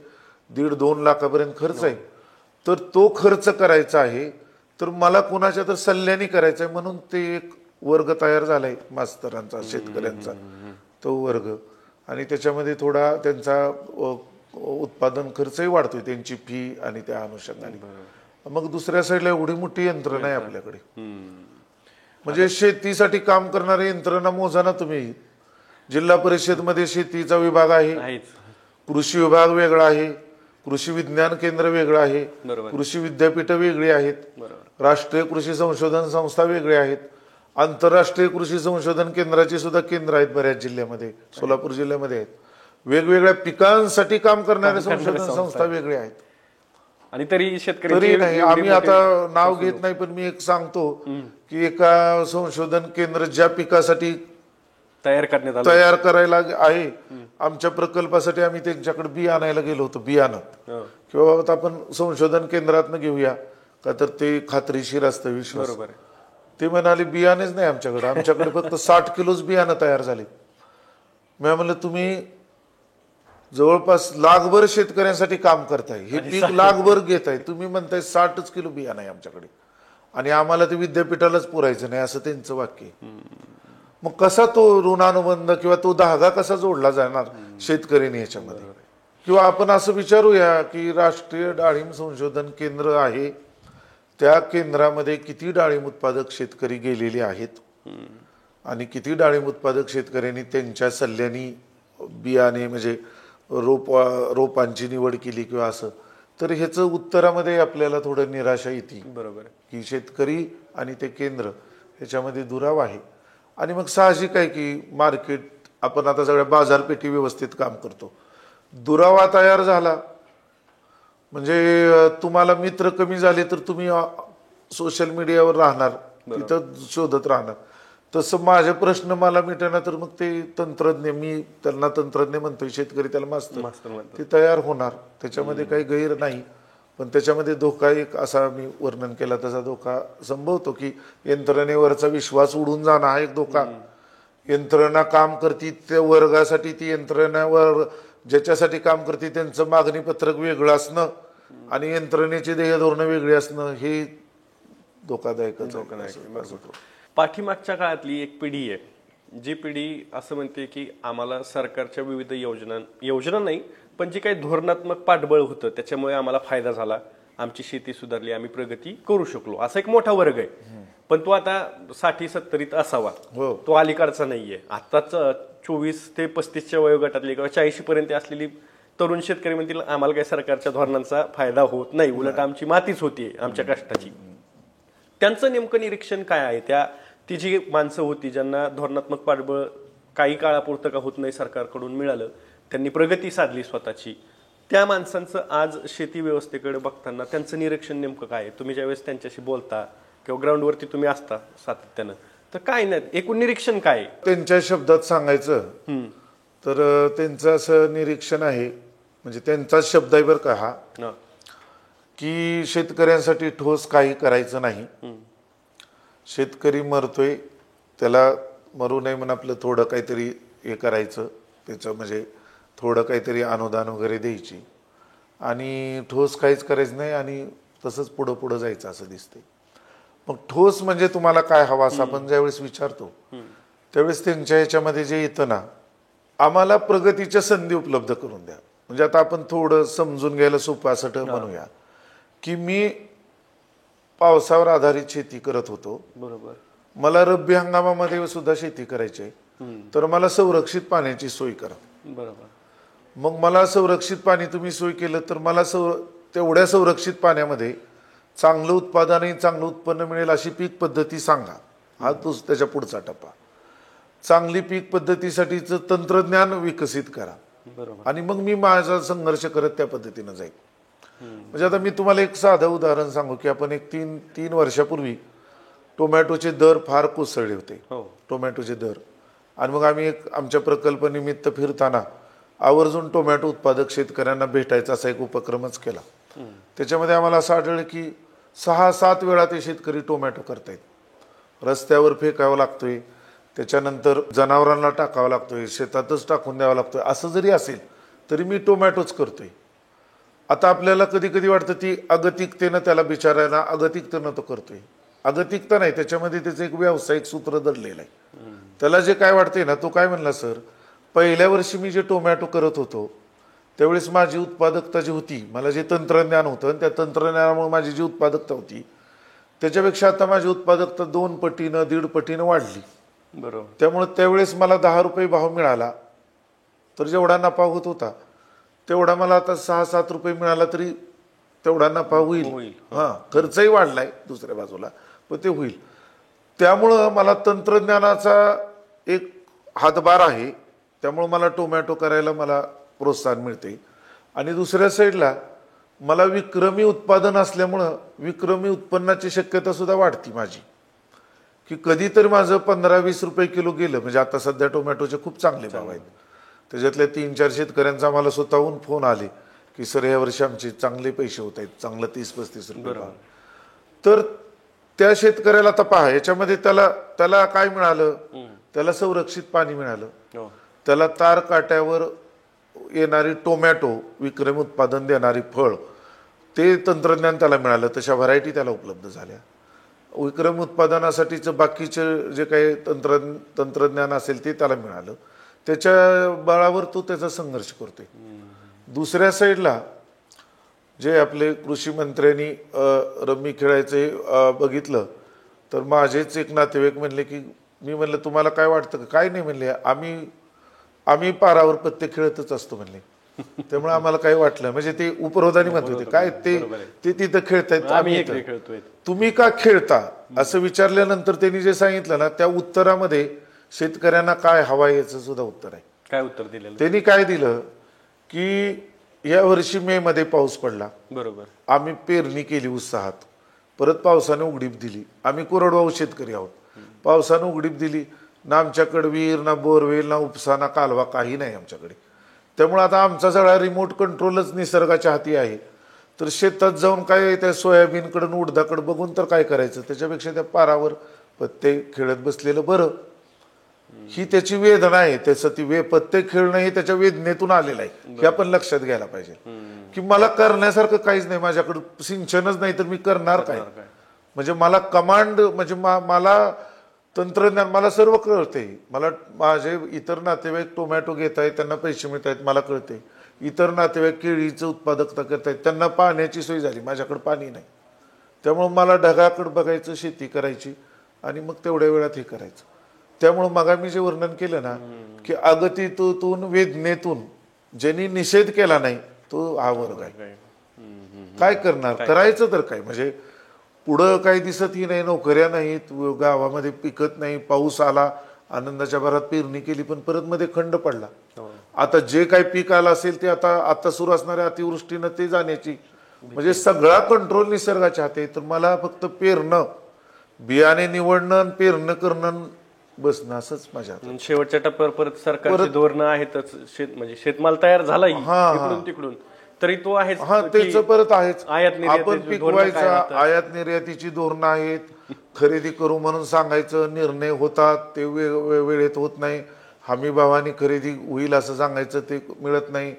1.5-2 लाखापर्यंत खर्च आहे. तर तो खर्च करायचा आहे, तर मला कुणाच्या तर सल्ल्याने करायचा आहे. म्हणून ते एक वर्ग तयार झालाय मास्तरांचा, शेतकऱ्यांचा तो वर्ग, आणि त्याच्यामध्ये थोडा त्यांचा उत्पादन खर्चही वाढतोय, त्यांची फी आणि त्या अनुषंगाने. मग दुसऱ्या साईडला एवढी मोठी यंत्रणा आहे आपल्याकडे, म्हणजे शेतीसाठी काम करणारी यंत्रणा मोजा ना तुम्ही. जिल्हा परिषदमध्ये शेतीचा विभाग आहे, कृषी विभाग वेगळा आहे, कृषी विज्ञान केंद्र वेगळं आहे, कृषी विद्यापीठ वेगळी आहेत, राष्ट्रीय कृषी संशोधन संस्था वेगळ्या आहेत, आंतरराष्ट्रीय कृषी संशोधन केंद्राची सुद्धा केंद्र आहेत बऱ्याच जिल्ह्यामध्ये, सोलापूर जिल्ह्यामध्ये आहेत. वेगवेगळ्या पिकांसाठी काम करणाऱ्या संशोधन संस्था वेगळ्या आहेत. आणि तरी शेतकरी तरी नाही, आम्ही आता नाव घेत नाही, पण मी एक सांगतो की एका संशोधन केंद्र ज्या पिकासाठी तयार करायला आहे, आमच्या प्रकल्पासाठी आम्ही त्यांच्याकडे बी आणायला गेलो होतो. बियाणं किंवा आपण संशोधन केंद्रातनं घेऊया का, तर ते खात्रीशीर असतं, विश्वास. ते म्हणाले बियाणेच नाही आमच्याकडे फक्त 60 किलोच बियाणं तयार झाले. मी म्हणलं तुम्ही जवळपास लाखभर शेतकऱ्यांसाठी काम करताय, हे पीक लाखभर घेताय, तुम्ही म्हणताय 60 किलो बियाणं आहे आमच्याकडे आणि आम्हाला ते विद्यापीठालाच पुरायचं नाही, असं त्यांचं वाक्य. मग कसा तो ऋणानुबंध किंवा तो धागा कसा जोडला जाणार शेतकऱ्यांनी याच्यामध्ये? किंवा आपण असं विचारूया की राष्ट्रीय डाळिंब संशोधन केंद्र आहे, त्या केंद्रामध्ये किती डाळिंब उत्पादक शेतकरी गेलेले आहेत आणि किती डाळिंब उत्पादक शेतकऱ्यांनी त्यांच्या सल्ल्याने बियाणे म्हणजे रोपांची निवड केली किंवा असं. तर ह्याचं उत्तरामध्ये आपल्याला थोडं निराशा येते. बरोबर. की शेतकरी आणि ते केंद्र ह्याच्यामध्ये दुरावा आहे. आणि मग साहजिक आहे की मार्केट, आपण आता सगळ्या बाजारपेठी व्यवस्थित काम करतो, दुरावा तयार झाला म्हणजे तुम्हाला मित्र कमी झाले तर तुम्ही सोशल मीडियावर राहणार, तिथं शोधत राहणार. तसं माझे प्रश्न मला मिटेना तर मग ते तंत्रज्ञ, मी त्यांना तंत्रज्ञ म्हणतोय, शेतकरी त्याला मास्तर, ते तयार होणार. त्याच्यामध्ये काही गैर नाही, पण त्याच्यामध्ये धोका एक असा मी वर्णन केला तसा धोका संभवतो की यंत्रणेवरचा विश्वास उडून जाणं हा एक धोका. यंत्रणा काम करती त्या वर्गासाठी, ती यंत्रणेवर ज्याच्यासाठी काम करते त्यांचं मागणी पत्रक वेगळं असणं आणि यंत्रणेची ध्येय धोरणं वेगळी असणं, हे धोकादायकच आहे. पाठीमागच्या काळातली एक पिढी आहे, जी पिढी असं म्हणते की आम्हाला सरकारच्या विविध योजना नाही, पण जे काही धोरणात्मक पाठबळ होतं त्याच्यामुळे आम्हाला फायदा झाला, आमची शेती सुधारली, आम्ही प्रगती करू शकलो, असा एक मोठा वर्ग आहे. पण तो आता 60-70 असावा, तो अलीकडचा नाहीये. आताच 24 ते 35च्या वयोगटातली किंवा 40 पर्यंत असलेली तरुण शेतकरी म्हणतील आम्हाला काही सरकारच्या धोरणांचा फायदा होत नाही, उलट आमची मातीच होती आमच्या कष्टाची. त्यांचं नेमकं निरीक्षण काय आहे? ती जी माणसं होती ज्यांना धोरणात्मक पाठबळ काही काळापुरतं का होत नाही सरकारकडून मिळालं, त्यांनी प्रगती साधली स्वतःची, त्या माणसांचं आज शेती व्यवस्थेकडे बघताना त्यांचं निरीक्षण नेमकं काय आहे? तुम्ही ज्यावेळेस त्यांच्याशी बोलता किंवा ग्राउंडवरती तुम्ही असता सातत्यानं, तर काय नाही एकूण निरीक्षण काय आहे? त्यांच्या शब्दात सांगायचं तर त्यांचं असं निरीक्षण आहे, म्हणजे त्यांचाच शब्द आहे बरं का हा, की शेतकऱ्यांसाठी ठोस काही करायचं नाही, शेतकरी मरतोय त्याला मरू नये म्हणून आपलं थोडं काहीतरी हे करायचं, त्याचं म्हणजे थोडं काहीतरी अनुदान वगैरे द्यायची आणि ठोस काहीच करायचं नाही आणि तसंच पुढं पुढं जायचं असं दिसतंय. मग ठोस म्हणजे तुम्हाला काय हवं असं आपण ज्यावेळेस विचारतो त्यावेळेस त्यांच्या ह्याच्यामध्ये जे येतं ना, आम्हाला प्रगतीच्या संधी उपलब्ध करून द्या. म्हणजे आता आपण थोडं समजून घ्यायला सोपं असं म्हणूया की मी पावसावर आधारित शेती करत होतो. बरोबर. मला रब्बी हंगामामध्ये सुद्धा शेती करायची आहे, तर मला संरक्षित पाण्याची सोय करा. बरोबर. मग मला संरक्षित पाणी तुम्ही सोय केलं तर मला तेवढ्या संरक्षित पाण्यामध्ये चांगलं उत्पादन आणि चांगलं उत्पन्न मिळेल अशी पीक पद्धती सांगा. हा तोच त्याच्या पुढचा टप्पा. चांगली पीक पद्धतीसाठीचं तंत्रज्ञान विकसित करा. बरोबर. आणि मग मी माझा संघर्ष करत त्या पद्धतीनं जाईल. म्हणजे आता मी तुम्हाला एक साधं उदाहरण सांगू की आपण एक तीन वर्षापूर्वी टोमॅटोचे दर फार कोसळले होते. टोमॅटोचे दर. आणि मग आम्ही एक आमच्या प्रकल्पानिमित्त फिरताना आवर्जून टोमॅटो उत्पादक शेतकऱ्यांना भेटायचा असा एक उपक्रमच केला. त्याच्यामध्ये आम्हाला असं आढळलं की 6-7 वेळा ते शेतकरी टोमॅटो करतायत. रस्त्यावर फेकावं लागतोय, त्याच्यानंतर जनावरांना टाकावं लागतोय, शेतातच टाकून द्यावं लागतोय. असं जरी असेल तरी मी टोमॅटोच करतोय. आता आपल्याला कधी कधी वाटतं ती अगतिकतेनं त्याला बिचारायला अगतिकतेनं तो करतोय. अगतिकता नाही, त्याच्यामध्ये त्याचं एक व्यावसायिक सूत्र दडलेलं आहे. त्याला जे काय वाटतंय ना, तो काय म्हणला, सर पहिल्या वर्षी मी जे टोमॅटो करत होतो त्यावेळेस माझी उत्पादकता जी होती, मला जे तंत्रज्ञान होतं आणि त्या तंत्रज्ञानामुळे माझी जी उत्पादकता होती त्याच्यापेक्षा आता माझी उत्पादकता 2 पटीनं 1.5 पटीनं वाढली. बरोबर. त्यामुळे त्यावेळेस मला 10 रुपये भाव मिळाला तर जेवढा नफा होत होता तेवढा मला आता 6-7 रुपये मिळाला तरी तेवढा नफा होईल. खर्चही वाढलाय दुसऱ्या बाजूला, पण ते होईल. त्यामुळं मला तंत्रज्ञानाचा एक हातभार आहे. त्यामुळे मला टोमॅटो करायला मला प्रोत्साहन मिळते. आणि दुसऱ्या साईडला मला विक्रमी उत्पादन असल्यामुळं विक्रमी उत्पन्नाची शक्यता सुद्धा वाढती माझी, की कधीतरी माझं 15-20 रुपये किलो गेलं. म्हणजे आता सध्या टोमॅटोचे खूप चांगले भाव आहेत. त्याच्यातल्या 3-4 शेतकऱ्यांचा मला स्वतःहून फोन आले की सर या वर्षी आमचे चांगले पैसे होत आहेत, चांगलं 30-35 रुपये. तर त्या शेतकऱ्याला आता पहा, याच्यामध्ये त्याला काय मिळालं, त्याला संरक्षित पाणी मिळालं, त्याला तार काट्यावर येणारी टोमॅटो विक्रमी उत्पादन देणारी फळ ते तंत्रज्ञान त्याला मिळालं, तशा व्हरायटी त्याला उपलब्ध झाल्या. विक्रम उत्पादनासाठीचं बाकीचे जे काही तंत्रज्ञान असेल ते त्याला मिळालं. त्याच्या बळावर तो त्याचा संघर्ष करतोय. दुसऱ्या साईडला जे आपले कृषी मंत्र्यांनी रम्मी खेळायचे बघितलं तर माझेच एक नातेवाईक म्हणले की, मी म्हणलं तुम्हाला काय वाटतं का? काय नाही म्हणले, आम्ही पारावर पत्ते खेळतच असतो म्हणले. त्यामुळे आम्हाला काही वाटलं, म्हणजे ते उपरोधानी म्हणत होते काय ते तिथं खेळतायत, आम्ही खेळतोय, तुम्ही का खेळता असं विचारल्यानंतर त्यांनी जे सांगितलं ना त्या उत्तरामध्ये शेतकऱ्यांना काय हवं याचं सुद्धा उत्तर आहे. काय उत्तर दिलेलं त्यांनी काय दिलं की या वर्षी मे मध्ये पाऊस पडला, बरोबर, आम्ही पेरणी केली उत्साहात, परत पावसाने उघडीप दिली. आम्ही कोरडवाहू शेतकरी आहोत, पावसाने उघडीप दिली ना, आमच्याकडे विहीर ना बोरवेल ना उपसा ना कालवा काही नाही आमच्याकडे. त्यामुळे आता आमचा सगळा रिमोट कंट्रोलच निसर्गाच्या हाती आहे. तर शेतात जाऊन काय त्या सोयाबीनकडून उडदाकडे बघून तर काय करायचं, त्याच्यापेक्षा त्या पारावर पत्ते खेळत बसलेलं बरं. ही त्याची वेदना आहे. त्याचं ती पत्ते खेळणं हे त्याच्या वेदनेतून आलेलं आहे, हे आपण लक्षात घ्यायला पाहिजे. की मला करण्यासारखं काहीच नाही, माझ्याकडे सिंचनच नाही तर मी करणार काय. म्हणजे मला कमांड, म्हणजे मला तंत्रज्ञान, मला सर्व कळते. मला माझे इतर नातेवाईक टोमॅटो घेत आहेत, त्यांना पैसे मिळत आहेत, मला कळते. इतर नातेवाईक केळीचं उत्पादकता करत आहेत, त्यांना पाण्याची सोय झाली, माझ्याकडे पाणी नाही. त्यामुळे मला ढगाकडे बघायचं, शेती करायची आणि मग तेवढ्या वेळात हे करायचं. त्यामुळे मग मी जे वर्णन केलं ना की अगतिकतेतून वेदनेतून ज्यांनी निषेध केला नाही तो हा वर्ग आहे. काय करणार, करायचं तर काय. म्हणजे पुढं काही दिसतही नाही, नोकऱ्या नाहीत, गावामध्ये पिकत नाही, पाऊस आला, आनंदाच्या भरात पेरणी केली पण परत मध्ये खंड पडला. आता जे काही पीक आलं असेल ते आता सुरू असणाऱ्या अतिवृष्टीनं ते जाण्याची, म्हणजे सगळा कंट्रोल निसर्गाच्या हाती आहे. तर मला फक्त पेरणं, बियाणे निवडणं, पेरणं करणं, बसणं असंच माझ्या. शेवटच्या टप्प्यावर परत सरकारची धोरणं आहेतच. म्हणजे शेतमाल तयार झाला इकडून तिकडून तरी तो आहे, त्याचं परत आहेच. आयात आपण पिकवायचा, आयात निर्यातीची धोरणं आहेत, खरेदी करू म्हणून सांगायचं, निर्णय होतात ते वेळेत होत नाही. हमी भावाने खरेदी होईल असं सांगायचं ते मिळत नाही.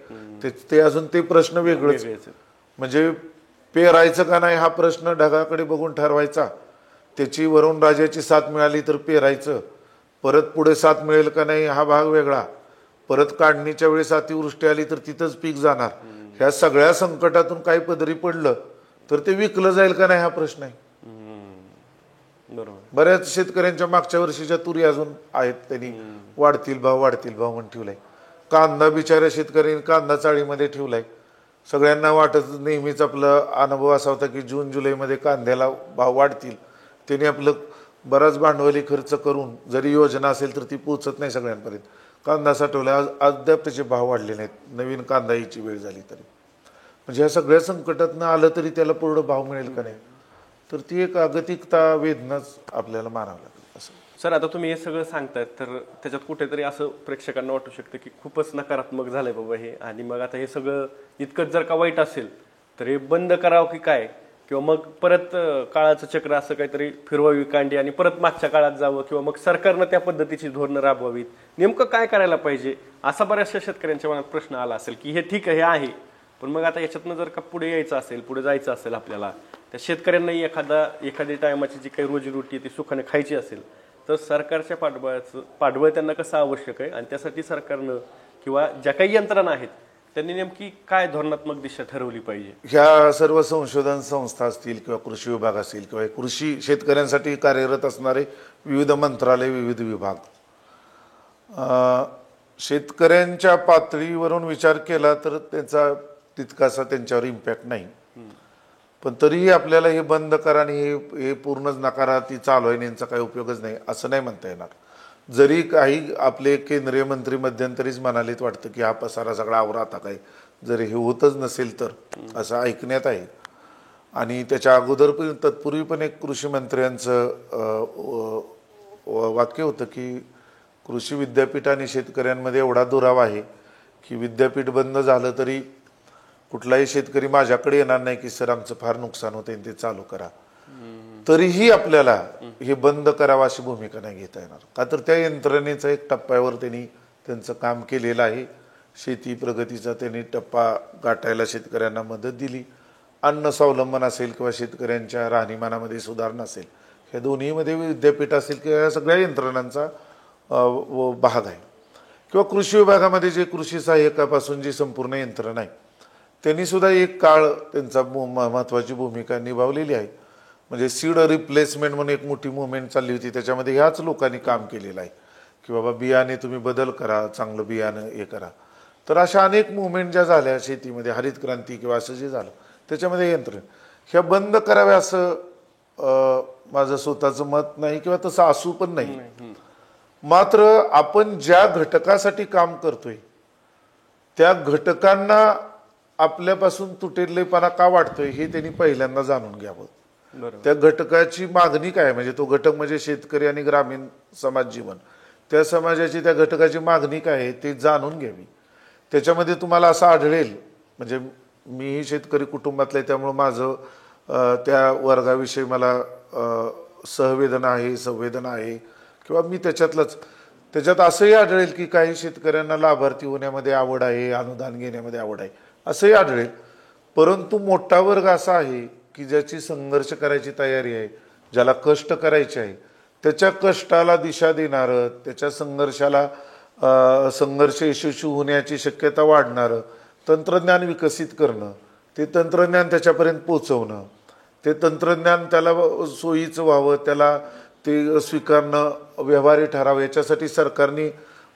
ते अजून ते प्रश्न वेगळेच. वेगळेच. म्हणजे पेरायचं का नाही हा प्रश्न ढगाकडे बघून ठरवायचा. त्याची वरून राजाची साथ मिळाली तर पेरायचं, परत पुढे साथ मिळेल का नाही हा भाग वेगळा, परत काढणीच्या वेळेस अतिवृष्टी आली तर तिथंच पीक जाणार. ह्या सगळ्या संकटातून काही पदरी पडलं तर ते विकलं जाईल का नाही हा प्रश्न आहे. बरोबर. बऱ्याच शेतकऱ्यांच्या मागच्या वर्षीच्या तुरी अजून आहेत, त्यांनी वाढतील भाव म्हणून ठेवलाय. कांदा बिचाऱ्या शेतकऱ्यांनी कांदा चाळीमध्ये ठेवलाय. सगळ्यांना वाटत नेहमीच आपला अनुभव असा होता की जून जुलैमध्ये कांद्याला भाव वाढतील. त्यांनी आपलं बराच भांडवली खर्च करून जरी योजना असेल तर ती पोचत नाही सगळ्यांपर्यंत. कांदा साठवला, अद्याप त्याचे भाव वाढले नाहीत. नवीन कांदा यायची वेळ झाली तरी. म्हणजे ह्या सगळ्या संकटातनं आलं तरी त्याला पूर्ण भाव मिळेल का नाही, तर ती एक अगतिकता वेदनाच आपल्याला मानावं लागेल असं. सर, आता तुम्ही हे सगळं सांगतायत तर त्याच्यात कुठेतरी असं प्रेक्षकांना वाटू शकतं की खूपच नकारात्मक झालंय बाबा हे, आणि मग आता हे सगळं इतकंच जर का वाईट असेल तर हे बंद करावं की काय, किंवा मग परत काळाचं चक्र असं काहीतरी फिरवावी कांडी आणि परत मागच्या काळात जावं, किंवा मग सरकारनं त्या पद्धतीची धोरणं राबवावीत, नेमकं काय करायला पाहिजे असा बऱ्याचशा शेतकऱ्यांच्या मनात प्रश्न आला असेल की हे ठीक आहे, हे आहे, पण मग आता याच्यातनं जर का पुढे यायचं असेल, पुढे जायचं असेल आपल्याला, त्या शेतकऱ्यांनाही एखादी टायमाची जी काही रोजीरोटी ती सुखाने खायची असेल तर सरकारच्या पाठबळ त्यांना कसं आवश्यक आहे, आणि त्यासाठी सरकारनं किंवा ज्या काही यंत्रणा आहेत त्यांनी नेमकी काय धोरणात्मक दिशा ठरवली पाहिजे. ह्या सर्व संशोधन संस्था असतील किंवा कृषी विभाग असेल किंवा कृषी शेतकऱ्यांसाठी कार्यरत असणारे विविध मंत्रालय, विविध विभाग, शेतकऱ्यांच्या पातळीवरून विचार केला तर त्याचा तितकासा त्यांच्यावर इम्पॅक्ट नाही. पण तरीही आपल्याला हे बंद करा आणि हे पूर्णच नकारा ती चालू आहे, यांचा काही उपयोगच नाही असं नाही म्हणता येणार. जरी काही आपले केंद्रीय मंत्री मध्यंतरीच म्हणालेत वाटतं की हा पसारा सगळा आवरा आता काय, जरी हे होतच नसेल तर असं ऐकण्यात आहे. आणि त्याच्या अगोदर पण तत्पूर्वी पण एक कृषी मंत्र्यांचं वाक्य होतं की कृषी विद्यापीठ आणि शेतकऱ्यांमध्ये एवढा दुरावा आहे की विद्यापीठ बंद झालं तरी कुठलाही शेतकरी माझ्याकडे येणार नाही की सर आमचं फार नुकसान होतं ते चालू करा. तरीही आपल्याला हे बंद करावं अशी भूमिका नाही घेता येणार, का तर त्या यंत्रणेचा एक टप्प्यावर त्यांनी त्यांचं काम केलेलं आहे. शेती प्रगतीचा त्यांनी टप्पा गाठायला शेतकऱ्यांना मदत दिली. अन्न स्वावलंबन असेल किंवा शेतकऱ्यांच्या राहणीमानामध्ये सुधारणा असेल, ह्या दोन्हीमध्ये विद्यापीठ असेल किंवा या सगळ्या यंत्रणांचा भाग आहे. किंवा कृषी विभागामध्ये जे कृषी सहाय्यकापासून जी संपूर्ण यंत्रणा आहे त्यांनी सुद्धा एक काळ त्यांचा महत्त्वाची भूमिका निभावलेली आहे. म्हणजे सीड रिप्लेसमेंट म्हणून एक मोठी मुवमेंट चालली होती, त्याच्यामध्ये ह्याच लोकांनी काम केलेलं आहे की बाबा बियाणे तुम्ही बदल करा, चांगलं बियाणं हे करा. तर अशा अनेक मुवमेंट ज्या झाल्या शेतीमध्ये, हरित क्रांती किंवा असं जे झालं त्याच्यामध्ये यंत्रणा ह्या बंद कराव्या असं माझं स्वतःचं मत नाही किंवा तसं असू पण नाही. मात्र आपण ज्या घटकासाठी काम करतोय त्या घटकांना आपल्यापासून तुटेलेपणा का वाटतोय हे त्यांनी पहिल्यांदा जाणून घ्यावं. त्या घटकाची मागणी काय, म्हणजे तो घटक म्हणजे शेतकरी आणि ग्रामीण समाज जीवन, त्या समाजाची त्या घटकाची मागणी काय आहे ते जाणून घ्यावी. त्याच्यामध्ये तुम्हाला असं आढळेल, म्हणजे मीही शेतकरी कुटुंबातलं आहे त्यामुळं माझं त्या वर्गाविषयी मला सहवेदना आहे, संवेदना आहे किंवा मी त्याच्यात असंही आढळेल की काही शेतकऱ्यांना लाभार्थी होण्यामध्ये आवड आहे, अनुदान घेण्यामध्ये आवड आहे असंही आढळेल. परंतु मोठा वर्ग असा आहे की ज्याची संघर्ष करायची तयारी आहे, ज्याला कष्ट करायचे आहे, त्याच्या कष्टाला दिशा देणारं, त्याच्या संघर्ष यशस्वी होण्याची शक्यता वाढणारं तंत्रज्ञान विकसित करणं, ते तंत्रज्ञान त्याच्यापर्यंत पोचवणं, ते तंत्रज्ञान त्याला सोयीचं व्हावं, त्याला ते स्वीकारणं, व्यवहारी ठरावं, याच्यासाठी सरकारने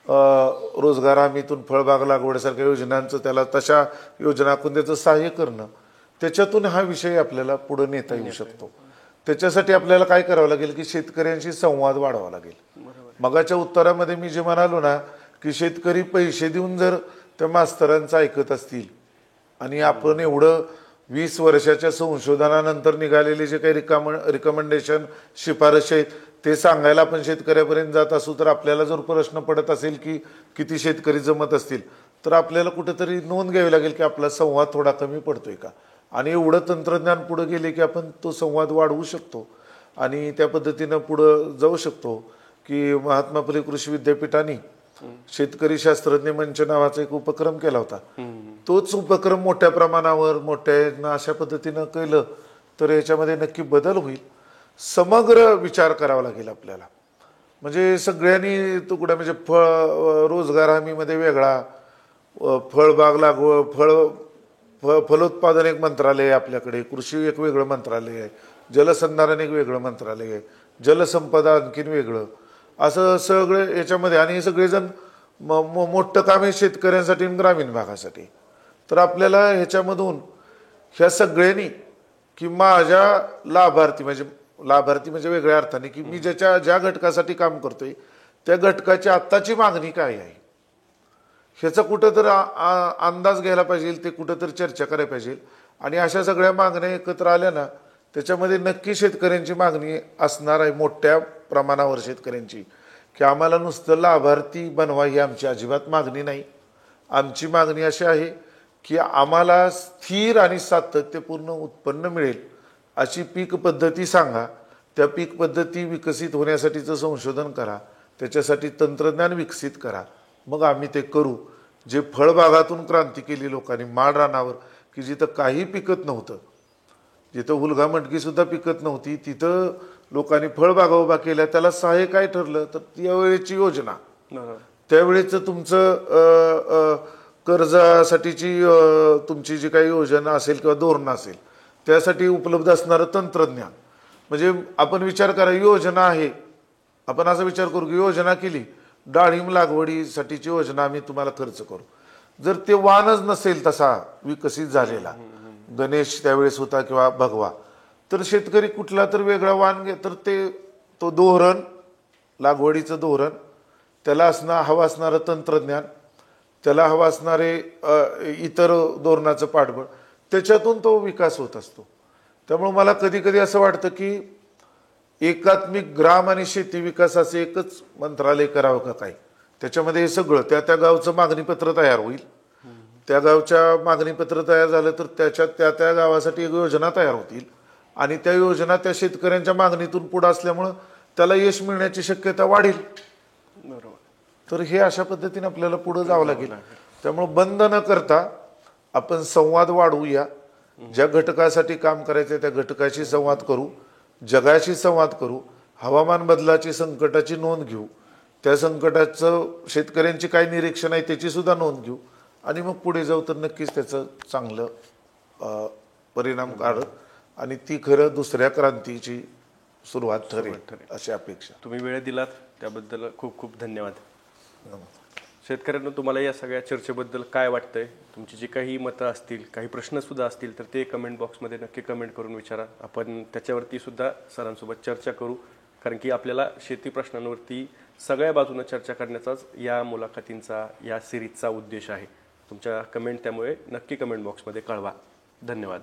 रोजगार हमीतून फळबाग लागवडीसारख्या योजनांचं त्याला तशा योजना आखून त्याचं सहाय्य करणं, त्याच्यातून हा विषय आपल्याला पुढे नेता येऊ शकतो. त्याच्यासाठी आपल्याला काय करावं लागेल की शेतकऱ्यांशी संवाद वाढवावा लागेल. मगाच्या उत्तरामध्ये मी जे म्हणालो ना की शेतकरी पैसे देऊन जर त्या मास्तरांचं ऐकत असतील आणि आपण एवढं 20 वर्षाच्या संशोधनानंतर निघालेले जे काही रिकमेंडेशन शिफारशी आहेत ते सांगायला आपण शेतकऱ्यापर्यंत जात असू तर आपल्याला जर प्रश्न पडत असेल की किती शेतकरी जमत असतील तर आपल्याला कुठेतरी नोंद घ्यावी लागेल की आपला संवाद थोडा कमी पडतोय का. आणि एवढं तंत्रज्ञान पुढे गेले की आपण तो संवाद वाढवू शकतो आणि त्या पद्धतीनं पुढं जाऊ शकतो. की महात्मा फुले कृषी विद्यापीठाने शेतकरी शास्त्रज्ञ मंच नावाचा एक उपक्रम केला होता. तोच उपक्रम मोठ्या प्रमाणावर मोठ्या अशा पद्धतीनं केलं तर याच्यामध्ये नक्की बदल होईल. समग्र विचार करावा लागेल आपल्याला. म्हणजे सगळ्यांनी तुकड्या म्हणजे रोजगार हमीमध्ये वेगळा, फळबाग लागवड फलोत्पादन एक मंत्रालय आहे आपल्याकडे, कृषी एक वेगळं मंत्रालय आहे, जलसंधारण एक वेगळं मंत्रालय आहे, जलसंपदा आणखीन वेगळं, असं सगळं याच्यामध्ये. आणि हे सगळेजण मोठं काम आहे शेतकऱ्यांसाठी आणि ग्रामीण भागासाठी. तर आपल्याला ह्याच्यामधून ह्या सगळ्यांनी की माझ्या लाभार्थी म्हणजे वेगळ्या अर्थाने की मी ज्या घटकासाठी काम करतोय त्या घटकाची आत्ताची मागणी काय आहे ह्याचा कुठं तर अंदाज घ्यायला पाहिजे, ते कुठं तर चर्चा करायला पाहिजे. आणि अशा सगळ्या मागण्या एकत्र आल्या ना त्याच्यामध्ये नक्की शेतकऱ्यांची मागणी असणार आहे, मोठ्या प्रमाणावर शेतकऱ्यांची, की आम्हाला नुसतं लाभार्थी बनवा ही आमची अजिबात मागणी नाही. आमची मागणी अशी आहे की आम्हाला स्थिर आणि सातत्यपूर्ण उत्पन्न मिळेल अशी पीक पद्धती सांगा, त्या पीक पद्धती विकसित होण्यासाठीचं संशोधन करा, त्याच्यासाठी तंत्रज्ञान विकसित करा, मग आम्ही ते करू. जे फळबागातून क्रांती केली लोकांनी, माड रानावर की जिथं काही पिकत नव्हतं, जिथं हुलगा मटकी सुद्धा पिकत नव्हती, तिथं लोकांनी फळबागा उभा केल्या. त्याला सहाय्य काय ठरलं तर त्यावेळेची योजना, त्यावेळेचं तुमचं कर्जासाठीची तुमची जी काही योजना असेल किंवा धोरण असेल त्यासाठी उपलब्ध असणारं तंत्रज्ञान. म्हणजे आपण विचार करा, योजना आहे, आपण असा विचार करू की योजना केली डाळिंब लागवडीसाठीची योजना आम्ही तुम्हाला खर्च करू. जर ते वाणच नसेल तसा विकसित झालेला, गणेश त्यावेळेस होता किंवा भगवा, तर शेतकरी कुठला तर वेगळा वाण घे, तर तो धोरण, लागवडीचं धोरण, त्याला हवं असणारं तंत्रज्ञान, त्याला हवं असणारे इतर धोरणाचं पाठबळ, त्याच्यातून तो विकास होत असतो. त्यामुळे मला कधी कधी असं वाटतं की एकात्मिक ग्राम आणि शेती विकास असं एकच मंत्रालय करावं का काय. त्याच्यामध्ये हे सगळं त्या गावचं मागणीपत्र तयार होईल, त्या गावच्या मागणीपत्र तयार झालं तर त्याच्यात त्या गावासाठी एक योजना तयार होतील आणि त्या योजना त्या शेतकऱ्यांच्या मागणीतून पुढे असल्यामुळं त्याला यश मिळण्याची शक्यता वाढेल. बरोबर. तर हे अशा पद्धतीने आपल्याला पुढे जावं लागेल. त्यामुळे बंद न करता आपण संवाद वाढवूया. ज्या घटकासाठी काम करायचं त्या घटकाशी संवाद करू, जगाशी संवाद करू, हवामान बदलाची संकटाची नोंद घेऊ, त्या संकटाचं शेतकऱ्यांची काय निरीक्षण आहे त्याची सुद्धा नोंद घेऊ आणि मग पुढे जाऊ तर नक्कीच त्याचं चांगलं परिणाम काढत आणि ती खरं दुसऱ्या क्रांतीची सुरुवात ठरेल अशी अपेक्षा. तुम्ही वेळ दिलात त्याबद्दल खूप खूप धन्यवाद. शेतकऱ्यांना तुम्हाला या सगळ्या चर्चेबद्दल काय वाटतंय, तुमची जी काही मतं असतील, काही प्रश्नसुद्धा असतील तर ते कमेंट बॉक्समध्ये नक्की कमेंट करून विचारा. आपण त्याच्यावरती सुद्धा सरांसोबत चर्चा करू, कारण की आपल्याला शेती प्रश्नांवरती सगळ्या बाजूनं चर्चा करण्याचाच या मुलाखतींचा, या सिरीजचा उद्देश आहे. तुमच्या कमेंट त्यामुळे नक्की कमेंट बॉक्समध्ये कळवा. धन्यवाद.